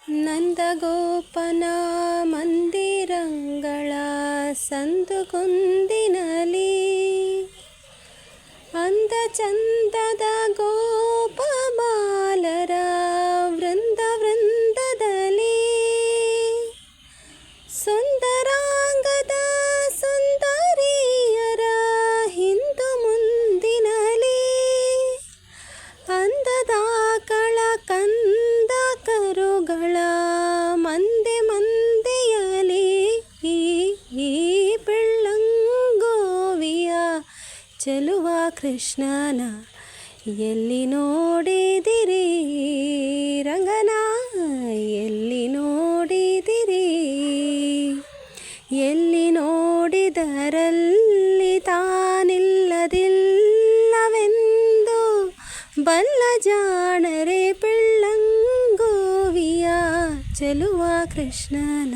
ನಂದಗೋಪನ ಮಂದಿರಂಗಳ ಸಂದುಗೊಂದಿನಲಿ ಅಂದ ಚಂದದ ಗೋಪಬಾಲರ ವೃಂದ ವೃಂದದಲ್ಲಿ ಸುಂದರಾಂಗದ ಸುಂದರಿಯರ ಹಿಂದು ಮುಂದಿನಲಿ ಅಂದದ ಕಳ ಕಂದ ಕರುಗಳ ಮಂದೆ ಮಂದೆಯಲಿ ಈ ಬೆಳ್ಳಂಗೋವಿಯ ಚೆಲುವ ಕೃಷ್ಣನ ಎಲ್ಲಿ ನೋಡಿದಿರಿ ರಂಗನ ಎಲ್ಲಿ ನೋಡಿದಿರಿ ಎಲ್ಲಿ ನೋಡಿದರಲ್ಲಿ ತಾನಿಲ್ಲದಿಲ್ಲವೆಂದು ಬಲ್ಲ ಜಾಣರೆ ಬೆಳ್ಳಂಗೋವಿಯ ಚೆಲುವ ಕೃಷ್ಣನ.